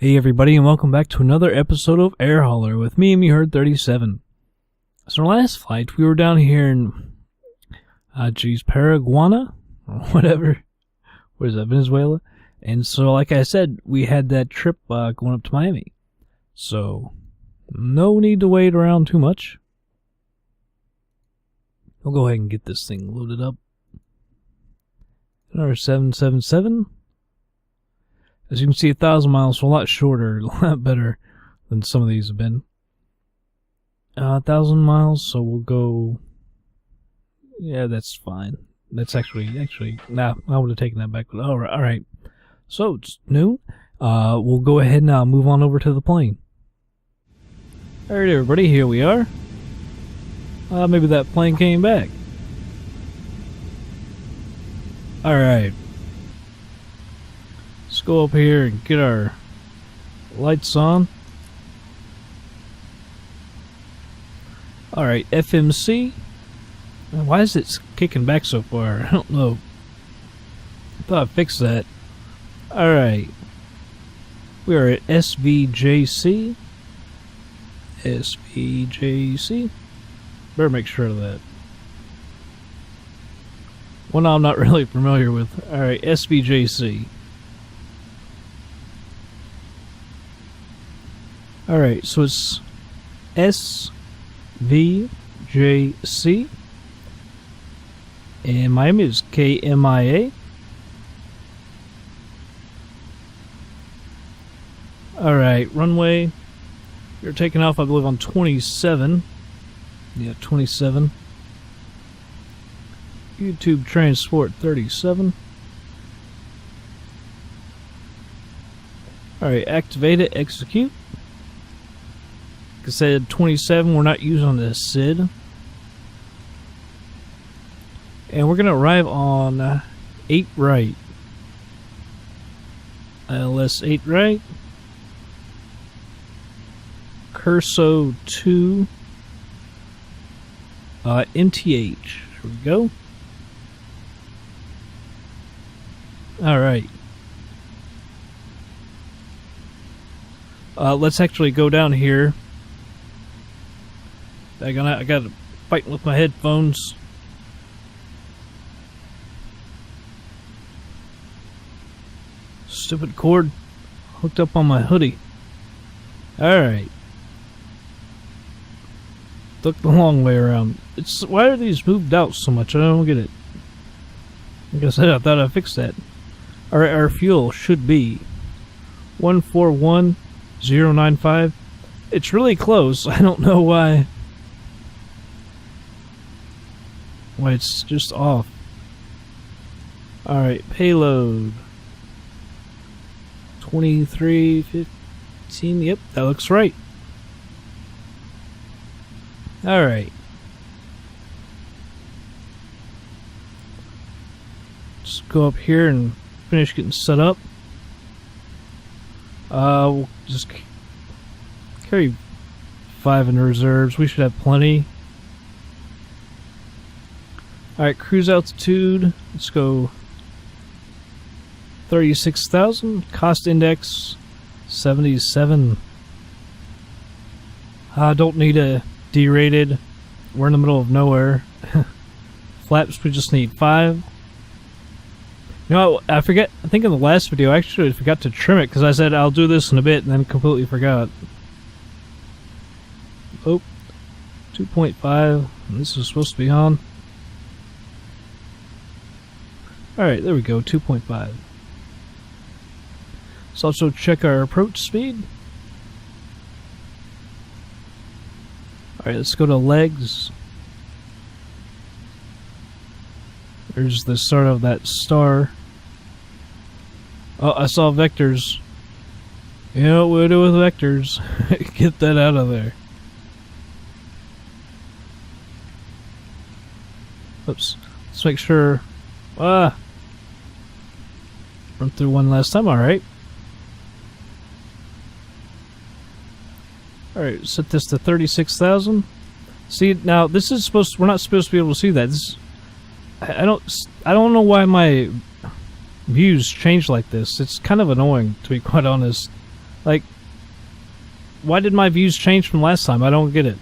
Hey everybody, and welcome back to another episode of Air Hauler with me, Herd37. So our last flight, we were down here in, Paraguana, or whatever. What is that, Venezuela? And so, like I said, we had that trip going up to Miami. So, no need to wait around too much. I'll go ahead and get this thing loaded up. Our 777. As you can see, 1,000 miles, so a lot shorter, a lot better than some of these have been. 1,000 miles, so we'll go... Yeah, that's fine. That's actually, nah, I would have taken that back. But alright. So, it's noon. We'll go ahead and move on over to the plane. Alright, everybody, here we are. Maybe that plane came back. Alright. Let's go up here and get our lights on. Alright, FMC. Why is it kicking back so far? I don't know. I thought I fixed that. Alright. We are at SVJC. SVJC. Better make sure of that. One I'm not really familiar with. Alright, SVJC. Alright, so it's SVJC, and Miami is KMIA. Alright, runway, you're taking off, I believe, on 27. Yeah, 27. YouTube transport 37. Alright, activate it, execute. Like I said, 27, we're not using the SID. And we're going to arrive on 8 right. LS 8 right. Curso 2. MTH. Here we go. Alright. Let's actually go down here. I got to fight with my headphones. Stupid cord hooked up on my hoodie. Alright. Took the long way around. Why are these moved out so much? I don't get it. Like I said, I thought I fixed that. Alright, our fuel should be 141095. It's really close. I don't know why. Why it's just off. Alright, payload 2315. Yep, that looks right. Alright. Just go up here and finish getting set up. We'll just carry 5 in reserves. We should have plenty. Alright, cruise altitude. Let's go 36,000. Cost index 77. Don't need a D-rated. We're in the middle of nowhere. Flaps, we just need 5. You know, I forget. I think in the last video I actually forgot to trim it because I said I'll do this in a bit and then completely forgot. Oh, 2.5. This is supposed to be on. Alright, there we go, 2.5. Let's also check our approach speed. Alright, let's go to legs. There's the start of that star. Oh, I saw vectors. You know what we do with vectors. Get that out of there. Oops. Let's make sure. Run through one last time, alright. Alright, set this to 36,000. See, now this is we're not supposed to be able to see that. I don't know why my views change like this. It's kind of annoying, to be quite honest. Like, why did my views change from last time? I don't get it.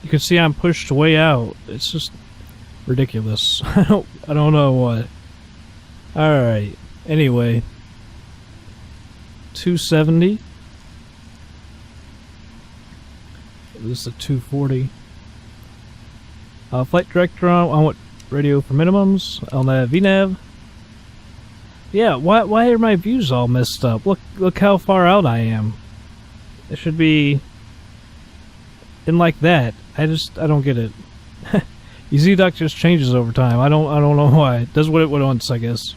You can see I'm pushed way out. It's just ridiculous. I don't know what. Alright. Anyway. 270. This is a 240. Flight director on. I want radio for minimums. On that VNAV. Yeah, why are my views all messed up? Look how far out I am. It should be in like that. I don't get it. EZDok just changes over time. I don't know why. It does what it wants, I guess.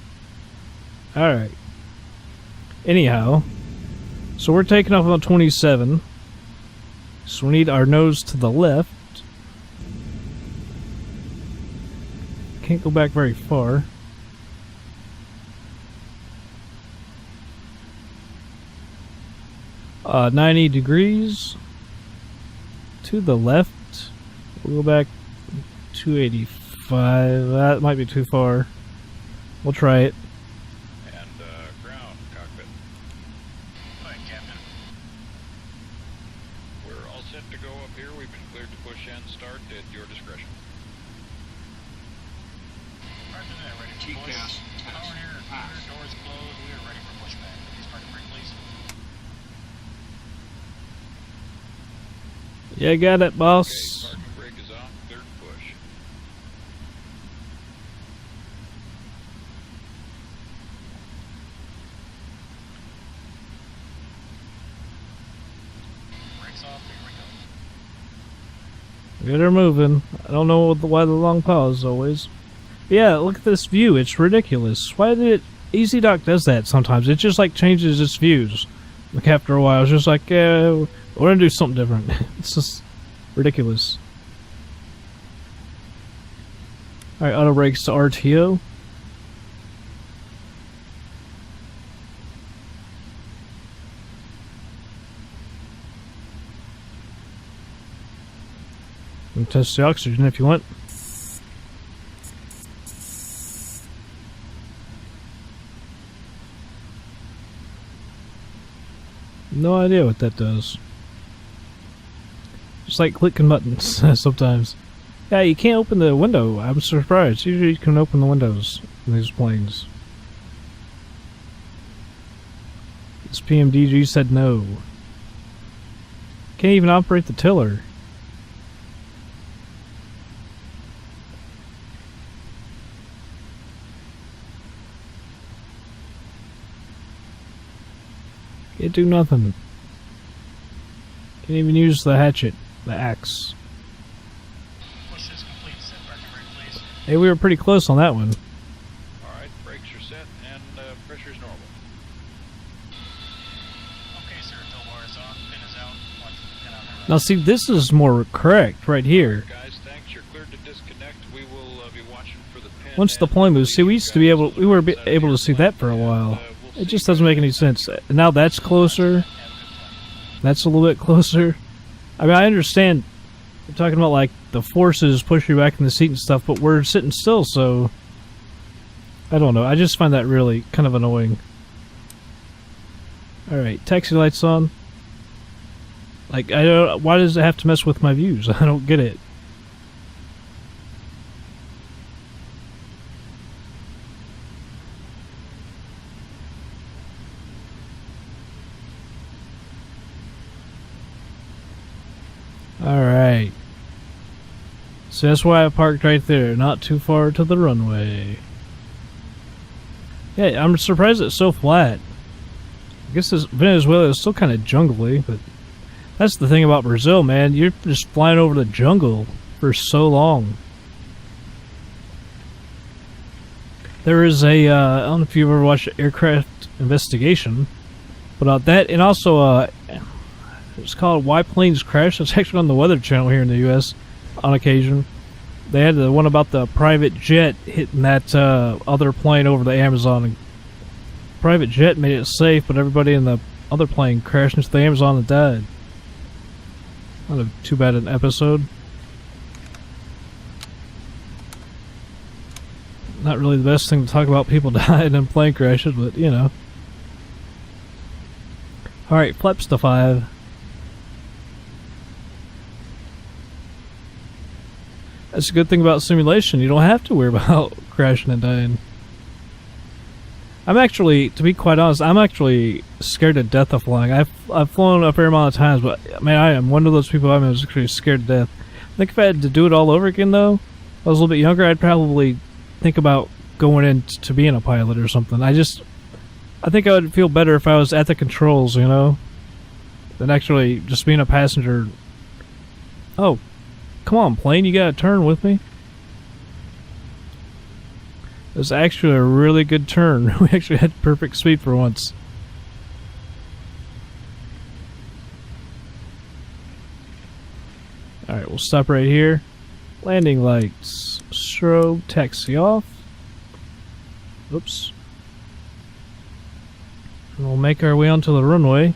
Alright. Anyhow. So we're taking off on 27. So we need our nose to the left. Can't go back very far. 90 degrees to the left. We'll go back 285. That might be too far. We'll try it. And ground cockpit. Hi, Captain. We're all set to go up here. We've been cleared to push and start at your discretion. Roger that. Ready for push. Power here. Doors closed. We are ready for pushback. Please park and brake, please. Yeah, got it, boss. Okay, parking brake is on. Third push. Brakes off. Here we go. Get her moving. I don't know why the long pause always. Yeah, look at this view. It's ridiculous. Why did it... EZDok does that sometimes. It just like changes its views. Like after a while, it's just like, we're gonna do something different. It's just ridiculous. Alright, auto brakes to RTO. You can test the oxygen if you want. No idea what that does. Just like clicking buttons sometimes. Yeah, you can't open the window. I'm surprised. Usually you can open the windows in these planes. This PMDG said no. Can't even operate the tiller. Can't do nothing. Can't even use the hatchet, the axe. Push is complete. Set parking brake, please. Hey, we were pretty close on that one. Alright, brakes are set and pressure's normal. Okay, sir. Tow bar is on. Pin is out. Watch the pin on the right. Now see, this is more correct right here. Guys, thanks. You're cleared to disconnect. We will be watching for the pin. Once the plane moves, see, we used to be able, we were able to see that for a while. It just doesn't make any sense. Now that's closer. That's a little bit closer. I mean, I understand you're talking about like the forces push you back in the seat and stuff, but we're sitting still, so I don't know. I just find that really kind of annoying. Alright, taxi lights on. Like, I don't, why does it have to mess with my views? I don't get it. Alright. So that's why I parked right there, not too far to the runway. Yeah, I'm surprised it's so flat. I guess this Venezuela is still kind of jungly, but that's the thing about Brazil, man. You're just flying over the jungle for so long. There is a, I don't know if you've ever watched Aircraft Investigation, but that, and also, it's called Why Planes Crash. It's actually on the Weather Channel here in the U.S. on occasion. They had the one about the private jet hitting that other plane over the Amazon. Private jet made it safe, but everybody in the other plane crashed into the Amazon and died. Not too bad an episode. Not really the best thing to talk about, people dying in plane crashes, but you know. Alright, flaps to 5. That's a good thing about simulation. You don't have to worry about crashing and dying. I'm actually, to be quite honest, I'm actually scared to death of flying. I've flown a fair amount of times, but man, I am one of those people I'm actually scared to death. I think if I had to do it all over again, though, if I was a little bit younger, I'd probably think about going into being a pilot or something. I think I would feel better if I was at the controls, you know, than actually just being a passenger. Oh, come on, plane, you gotta turn with me. It was actually a really good turn. We actually had perfect speed for once. Alright, we'll stop right here. Landing lights. Strobe, taxi off. Oops. And we'll make our way onto the runway.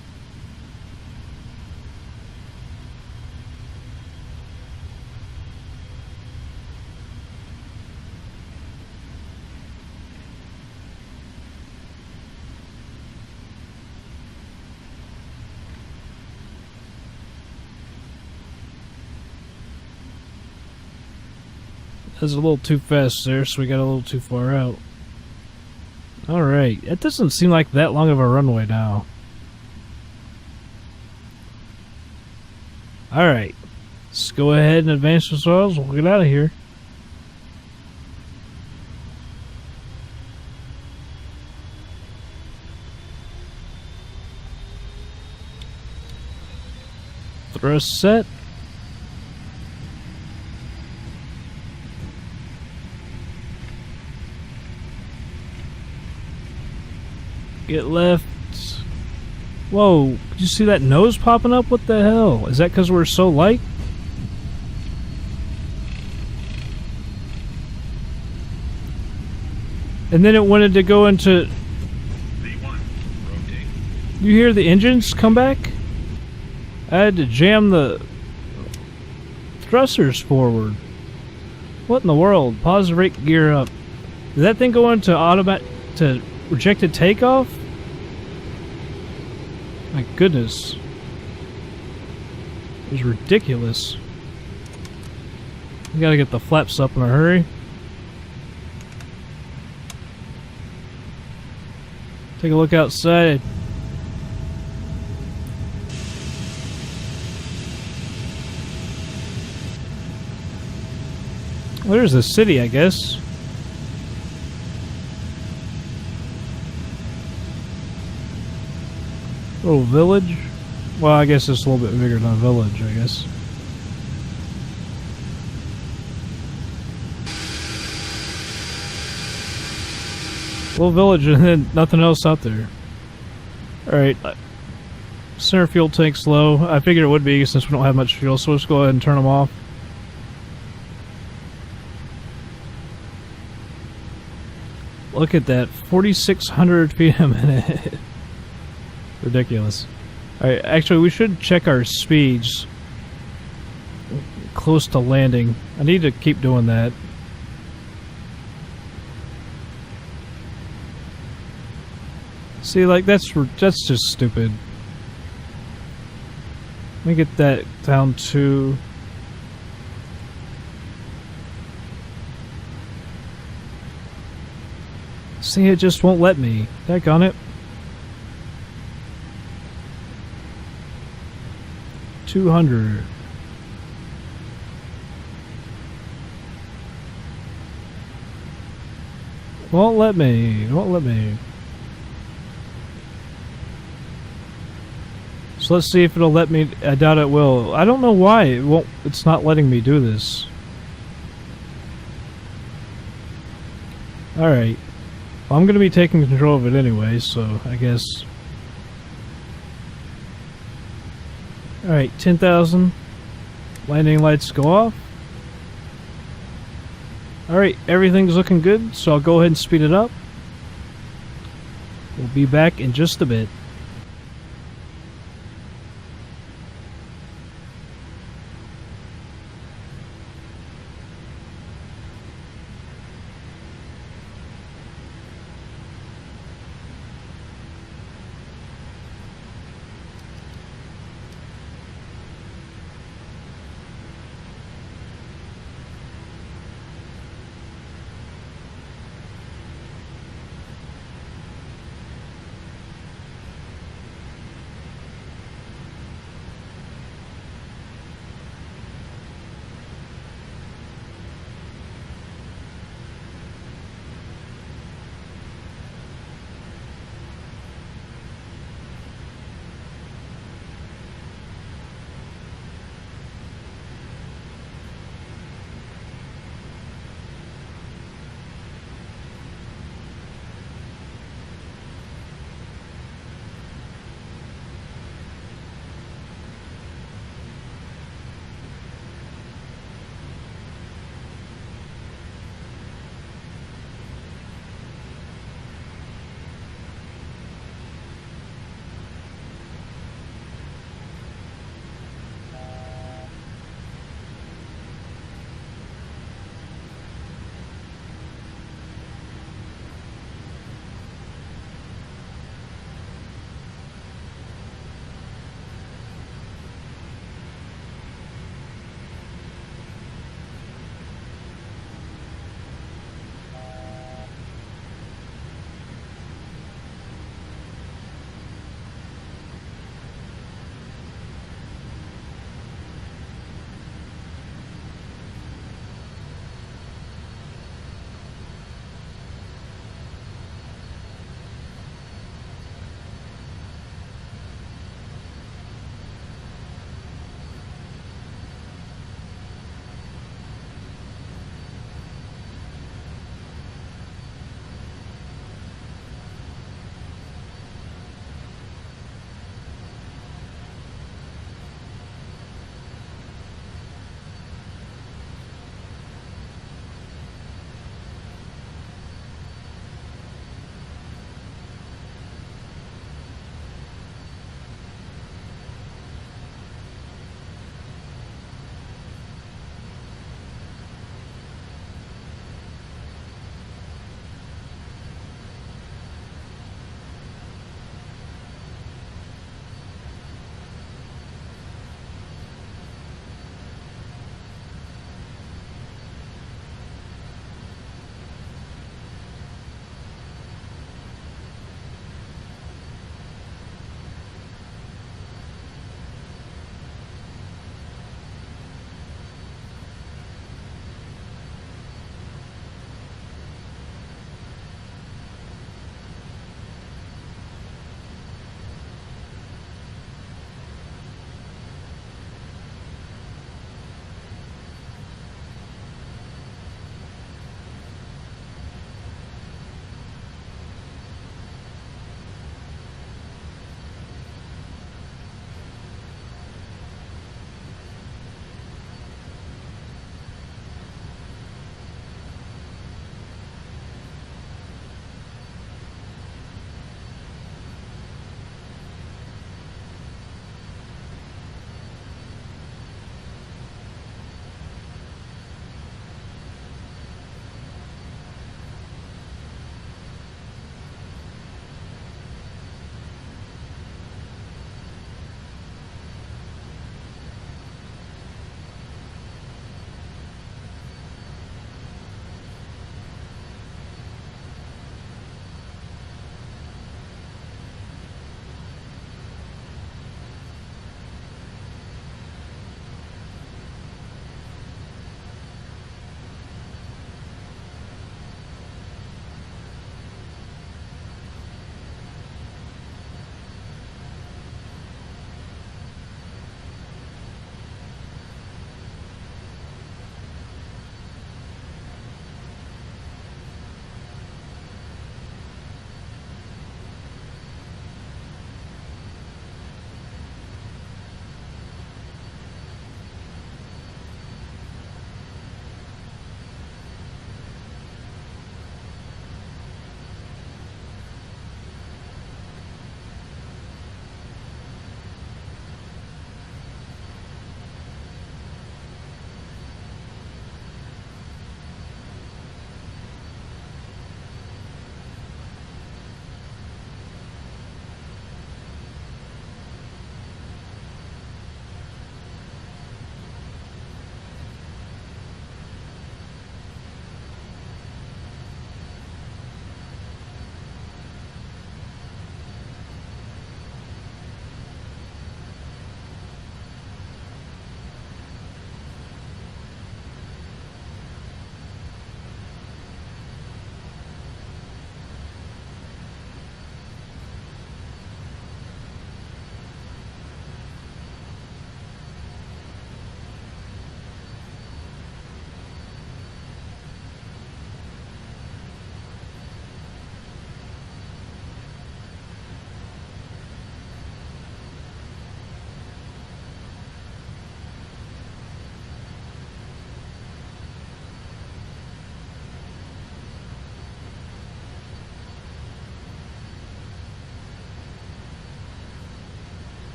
That was a little too fast there, so we got a little too far out. Alright, it doesn't seem like that long of a runway now. Alright, let's go ahead and advance the soils. We'll get out of here. Thrust set. Get left. Whoa, did you see that nose popping up? What the hell? Is that because we're so light? And then it wanted to go into... You hear the engines come back? I had to jam the thrusters forward. What in the world? Pause the brake, gear up. Did that thing go into automatic... to rejected takeoff? My goodness. It was ridiculous. We gotta get the flaps up in a hurry. Take a look outside. Well, there's the city, I guess. Little village. Well, I guess it's a little bit bigger than a village, I guess. Little village and then nothing else out there. Alright. Center fuel tank's low. I figured it would be since we don't have much fuel, so let's go ahead and turn them off. Look at that. 4,600 feet a minute. Ridiculous. Alright, actually we should check our speeds close to landing. I need to keep doing that. See, like, that's just stupid. Let me get that down to... See, it just won't let me. Daggone it. 200. Won't let me. Won't let me. So let's see if it'll let me. I doubt it will. I don't know why it won't. It's not letting me do this. All right. Well, I'm going to be taking control of it anyway, so I guess. Alright, 10,000. Landing lights go off. Alright, everything's looking good, so I'll go ahead and speed it up. We'll be back in just a bit.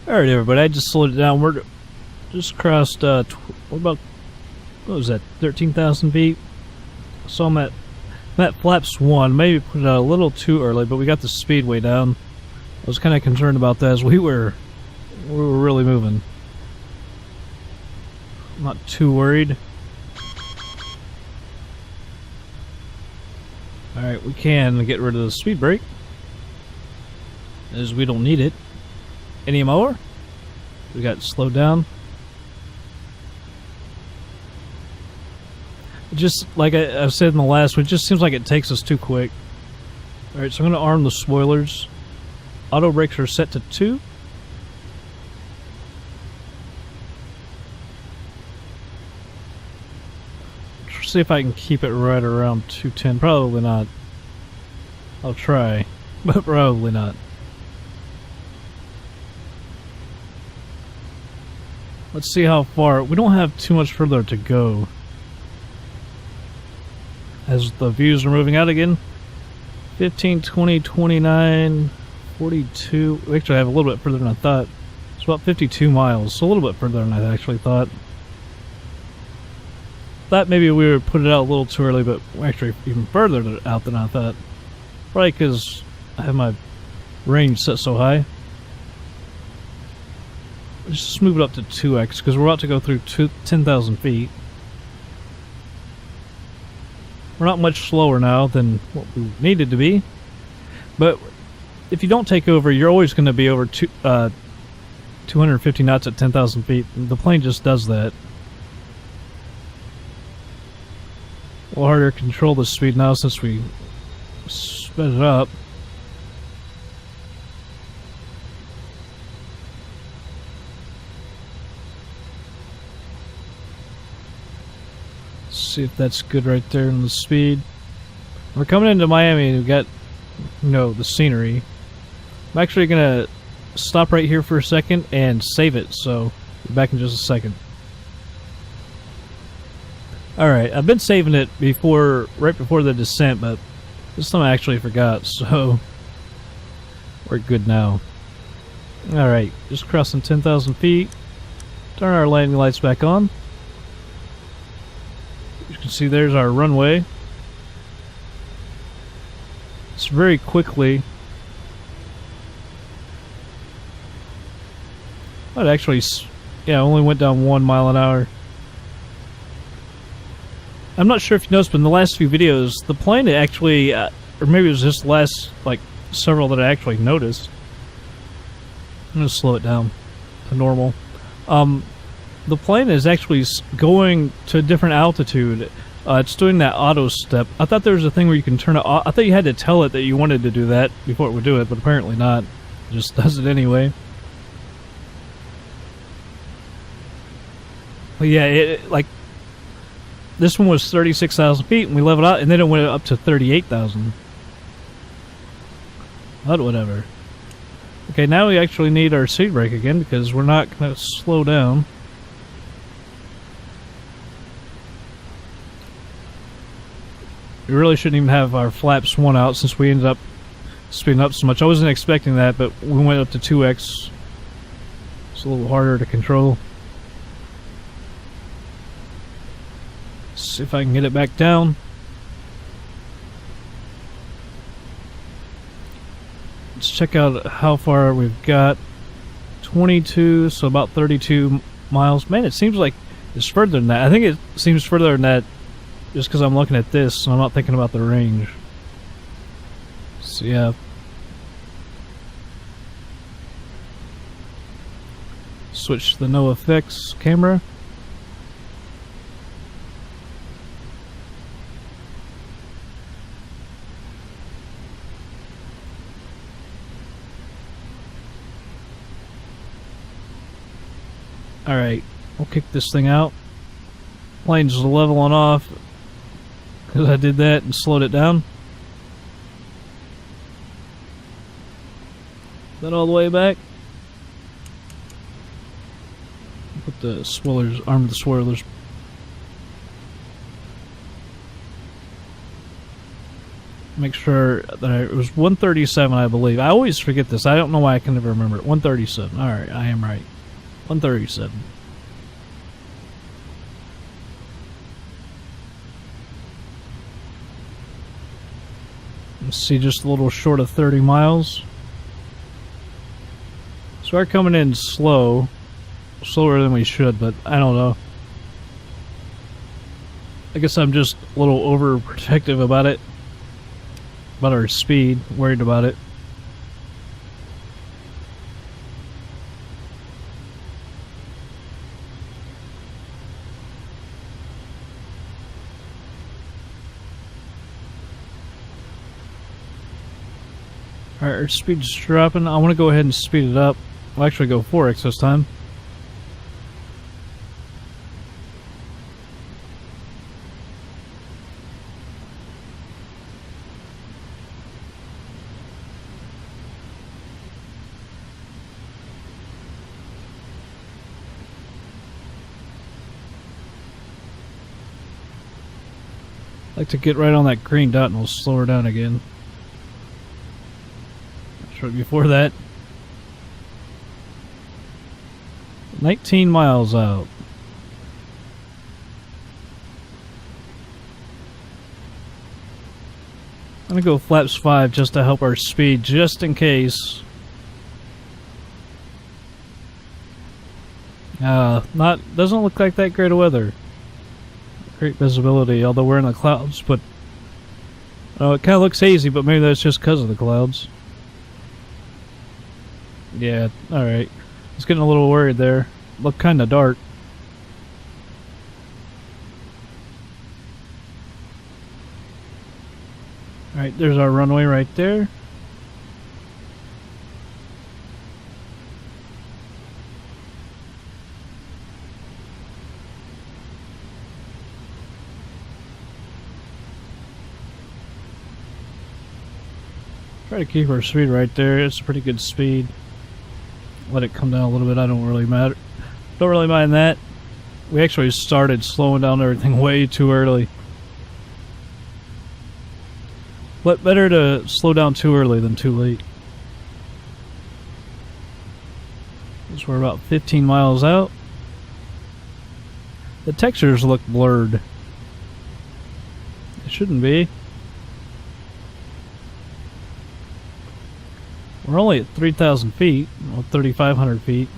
Alright, everybody, I just slowed it down. We're just crossed, what about, what was that, 13,000 feet? So I'm at flaps 1. Maybe put it out a little too early, but we got the speed way down. I was kind of concerned about that as we were really moving. I'm not too worried. Alright, we can get rid of the speed brake, as we don't need it anymore. We got slowed down. Just like I've said in the last one, it just seems like it takes us too quick. Alright, so I'm going to arm the spoilers. Auto brakes are set to 2. See if I can keep it right around 210. Probably not. I'll try, but probably not. Let's see how far. We don't have too much further to go. As the views are moving out again. 15, 20, 29, 42. We actually have a little bit further than I thought. It's about 52 miles, so a little bit further than I actually thought. Thought maybe we would put it out a little too early, but we're actually even further out than I thought. Probably because I have my range set so high. Let's just move it up to 2x, because we're about to go through 10,000 feet. We're not much slower now than what we needed to be. But if you don't take over, you're always going to be over 250 knots at 10,000 feet. The plane just does that. A little harder to control the speed now since we sped it up. Let's see if that's good right there in the speed. We're coming into Miami and we've got, you know, the scenery. I'm actually going to stop right here for a second and save it, so be back in just a second. Alright, I've been saving it right before the descent, but this time I actually forgot, so we're good now. Alright, just crossing 10,000 feet. Turn our landing lights back on. You can see there's our runway. It's very quickly. It actually, yeah, only went down 1 mile an hour. I'm not sure if you noticed, but in the last few videos, the plane actually, or maybe it was just the last, like, several that I actually noticed. I'm going to slow it down to normal. The plane is actually going to a different altitude. It's doing that auto step. I thought there was a thing where you can turn it off. I thought you had to tell it that you wanted to do that before it would do it, but apparently not. It just does it anyway. But yeah, like, this one was 36,000 feet, and we leveled out, and then it went up to 38,000. But whatever. Okay, now we actually need our speed brake again, because we're not going to slow down. We really shouldn't even have our flaps 1 out, since we ended up speeding up so much. I wasn't expecting that, but we went up to 2x. It's a little harder to control. See if I can get it back down. Let's check out how far we've got. 22, so about 32 miles. Man, it seems like it's further than that. I think it seems further than that just because I'm looking at this and I'm not thinking about the range. So yeah. Switch to the no effects camera. Alright, we'll kick this thing out. Plane's leveling off because I did that and slowed it down. That all the way back. Put the spoilers, arm the spoilers. Make sure that it was 137, I believe. I always forget this. I don't know why I can never remember it. 137. Alright, I am right. 137. Let's see, just a little short of 30 miles. So we're coming in slow. Slower than we should, but I don't know. I guess I'm just a little overprotective about it. About our speed. Worried about it. Alright, our speed's dropping. I want to go ahead and speed it up. I'll actually go 4x this time. I like to get right on that green dot and we'll slow her down again. Right before that. 19 miles out. I'm gonna go flaps 5 just to help our speed, just in case. Doesn't look like that great of weather. Great visibility, although we're in the clouds, but it kind of looks hazy, but maybe that's just because of the clouds. Yeah, alright. I was getting a little worried there. Looked kind of dark. Alright, there's our runway right there. Try to keep our speed right there. It's a pretty good speed. Let it come down a little bit. Don't really mind that. We actually started slowing down everything way too early. But better to slow down too early than too late. So we're about 15 miles out. The textures look blurred. It shouldn't be. We're only at 3,000 feet, well, 3,500 feet.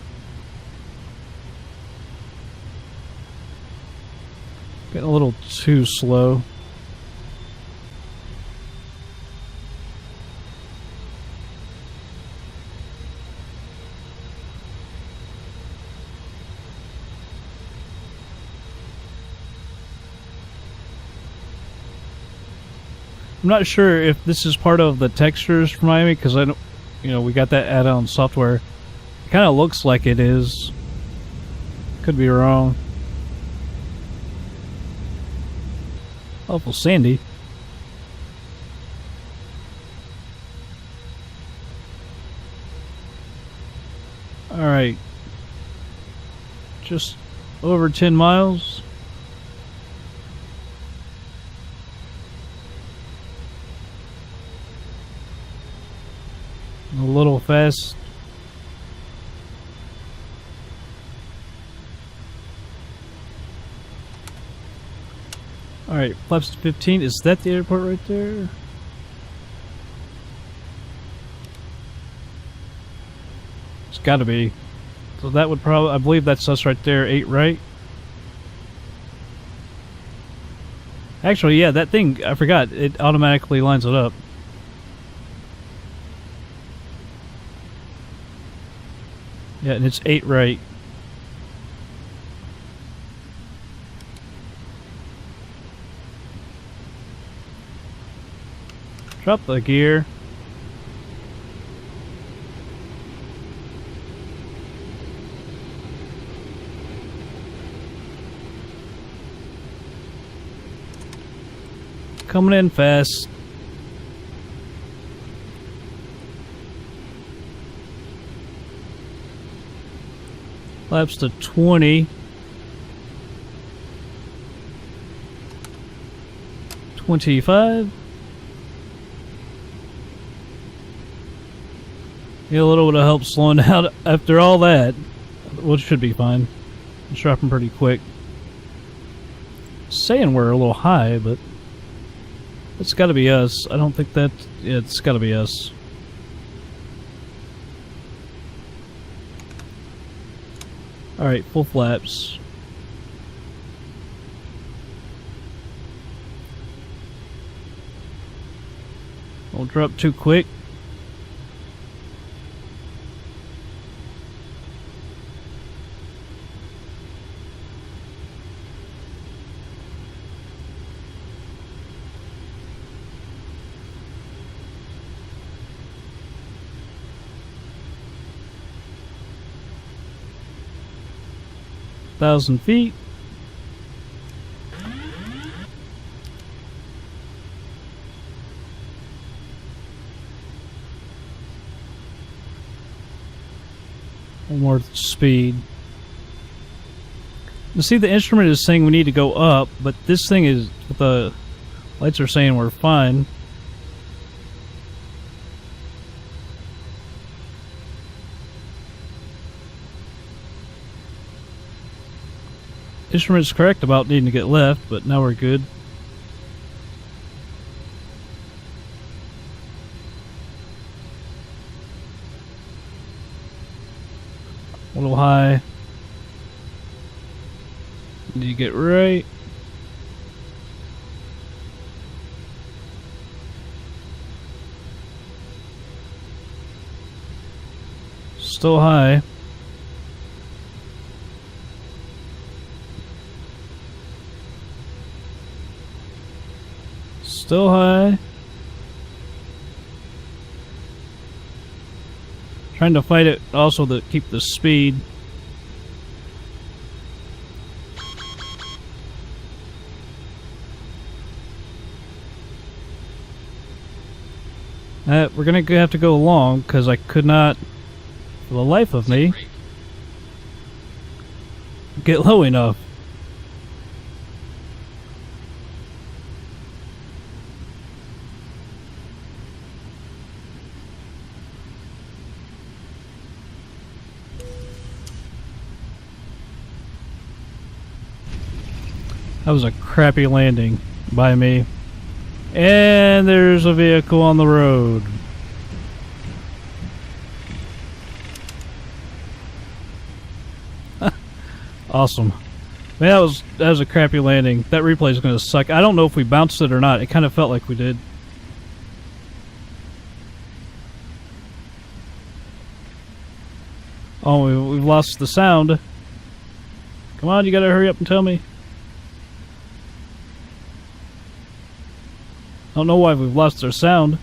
Getting a little too slow. I'm not sure if this is part of the textures for Miami, because I don't. We got that add-on software. It kind of looks like it is. Could be wrong. Awful sandy. Alright. Just over 10 miles. A little fast. Alright, flaps 15. Is that the airport right there? It's gotta be. So that would probably, I believe that's us right there, 8 right. Actually, yeah, that thing, I forgot, it automatically lines it up. Yeah, and it's 8 right. Drop the gear. Coming in fast. Laps to 20. 25. Get a little bit of help slowing down after all that. Well, it should be fine. It's dropping pretty quick. Saying we're a little high, but it's got to be us. I don't think that... Yeah, it's got to be us. Alright, full flaps. Don't drop too quick. Thousand feet. One more speed. You see, the instrument is saying we need to go up, but this thing is, the lights are saying we're fine. Instrument's correct about needing to get left, but now we're good. A little high. Need to get right. Still high. Still high. Trying to fight it also to keep the speed. We're gonna have to go long because I could not, for the life of me, get low enough. That was a crappy landing by me. And there's a vehicle on the road. Awesome. Man, that was a crappy landing. That replay is going to suck. I don't know if we bounced it or not. It kind of felt like we did. Oh, we've lost the sound. Come on, you got to hurry up and tell me. I don't know why we've lost our sound.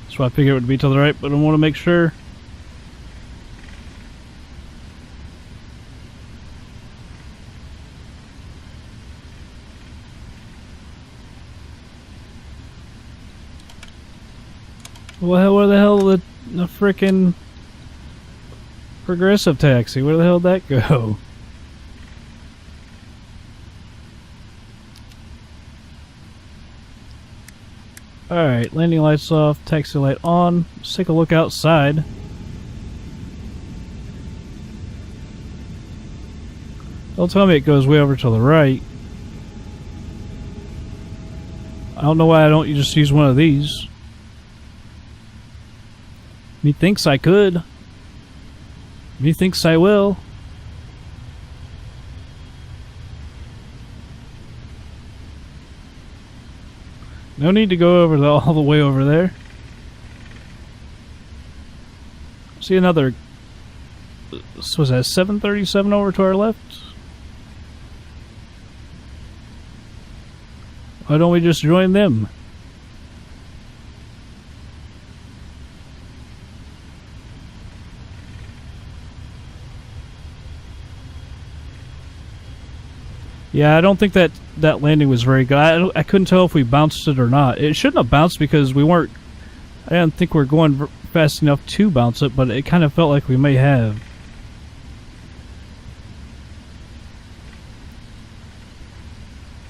That's why I figured it would be to the right, but I want to make sure. Well, where the hell did the frickin' progressive taxi? Where the hell did that go? Alright, landing lights off, taxi light on. Let's take a look outside. Don't tell me it goes way over to the right. I don't know why I don't just use one of these. Methinks I could. Methinks I will. No need to go over all the way over there. See another. Was that 737 over to our left? Why don't we just join them? Yeah, I don't think that landing was very good. I couldn't tell if we bounced it or not. It shouldn't have bounced because we weren't... I didn't think we were going fast enough to bounce it, but it kind of felt like we may have.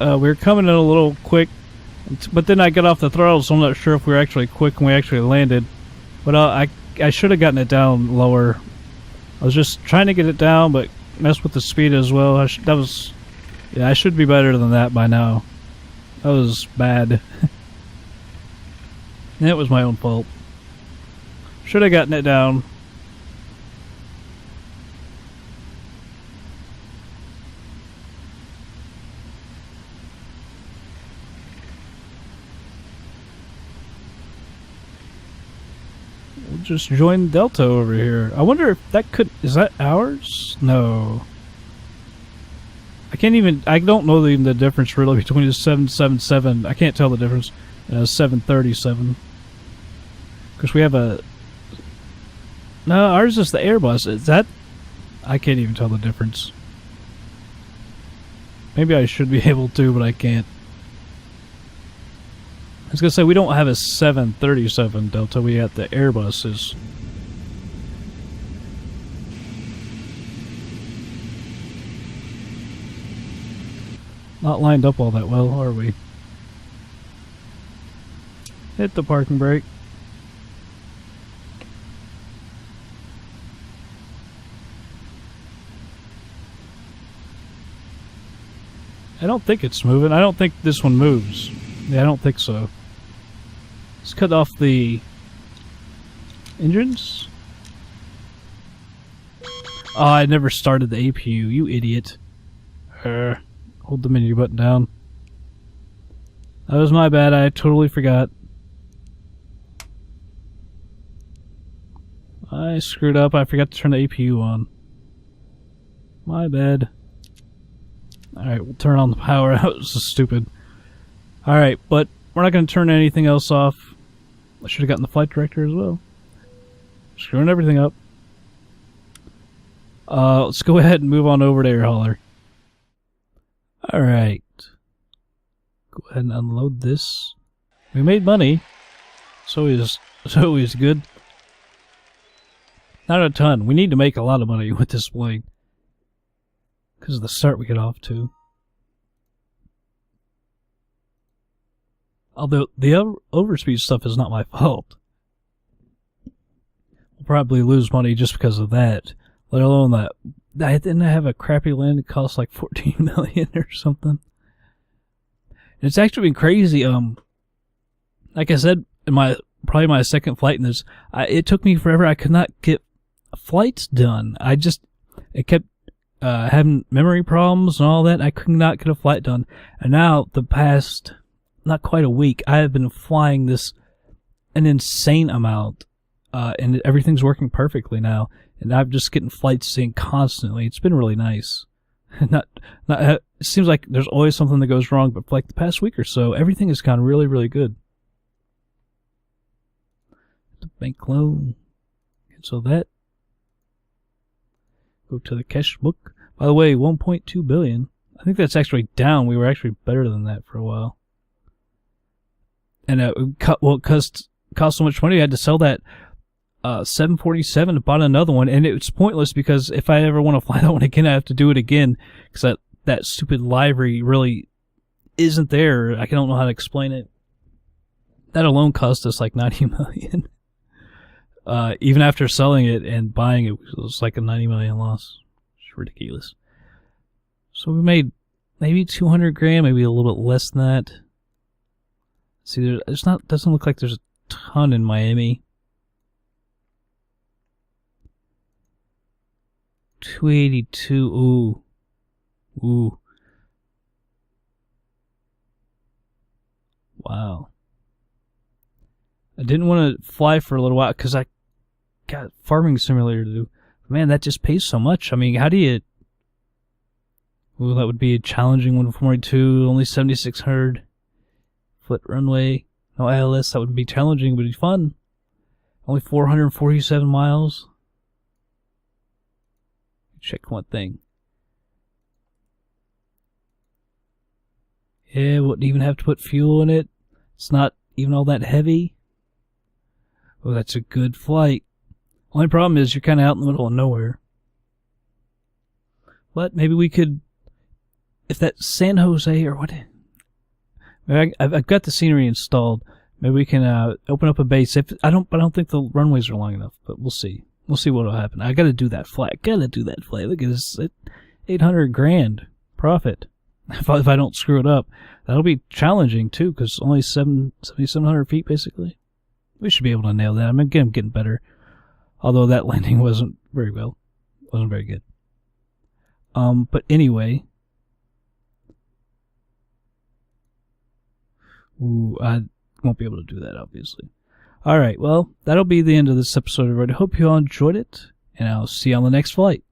We were coming in a little quick, but then I got off the throttle, so I'm not sure if we were actually quick when we actually landed. But I should have gotten it down lower. I was just trying to get it down, but mess with the speed as well. I should be better than that by now. That was bad. It was my own fault. Should have gotten it down. We'll just join Delta over here. I wonder if that could... Is that ours? No. I don't know even the difference really between the 777. I can't tell the difference. 737. Because we have a... No, ours is the Airbus. Is that... I can't even tell the difference. Maybe I should be able to, but I can't. I was going to say, we don't have a 737 Delta. We have the Airbuses. Not lined up all that well, are we? Hit the parking brake. I don't think it's moving. I don't think this one moves. Yeah, I don't think so. Let's cut off the engines. Oh, I never started the APU, you idiot. Hold the menu button down. That was my bad, I totally forgot. I screwed up, I forgot to turn the APU on. My bad. Alright, we'll turn on the power. That was so stupid. Alright, but we're not going to turn anything else off. I should have gotten the flight director as well. Screwing everything up. Let's go ahead and move on over to air hauler. Alright. Go ahead and unload this. We made money. So is good. Not a ton. We need to make a lot of money with this plane. Because of the start we get off to. Although the overspeed stuff is not my fault. We'll probably lose money just because of that. Let alone that didn't I have a crappy land that cost like 14 million or something. And it's actually been crazy. Like I said, in probably my second flight in this, it took me forever. I could not get flights done. It kept having memory problems and all that. I could not get a flight done. And now the past, not quite a week, I have been flying an insane amount, and everything's working perfectly now. And I'm just getting flights in constantly. It's been really nice. It seems like there's always something that goes wrong, but for like the past week or so, everything has gone really, really good. The bank loan. Cancel that. Go to the cash book. By the way, 1.2 billion. I think that's actually down. We were actually better than that for a while. And it cost so much money, I had to sell that 747 and bought another one, and it's pointless because if I ever want to fly that one again, I have to do it again because that stupid library really isn't there. I don't know how to explain it. That alone cost us like 90 million. Even after selling it and buying it, it was like a 90 million loss. It's ridiculous. So we made maybe 200 grand, maybe a little bit less than that. See, doesn't look like there's a ton in Miami. 282. Ooh. Wow. I didn't want to fly for a little while because I got farming simulator to do. Man, that just pays so much. I mean, how do you... Ooh, that would be a challenging one for me too. Only 7,600 foot runway. No ILS, that would be challenging, but it'd be fun. Only 447 miles. Check one thing. Yeah, wouldn't even have to put fuel in it. It's not even all that heavy. Oh, that's a good flight. Only problem is you're kind of out in the middle of nowhere. But maybe we could, if that San Jose or what? I've got the scenery installed. Maybe we can open up a base. I don't think the runways are long enough, but we'll see. We'll see what'll happen. I gotta do that flight. Look at this, 800 grand profit. If I don't screw it up, that'll be challenging too, because only 7,700 feet basically. We should be able to nail that. I'm getting better. Although that landing wasn't very good. But anyway, I won't be able to do that, obviously. Alright, well, that'll be the end of this episode. I hope you all enjoyed it, and I'll see you on the next flight.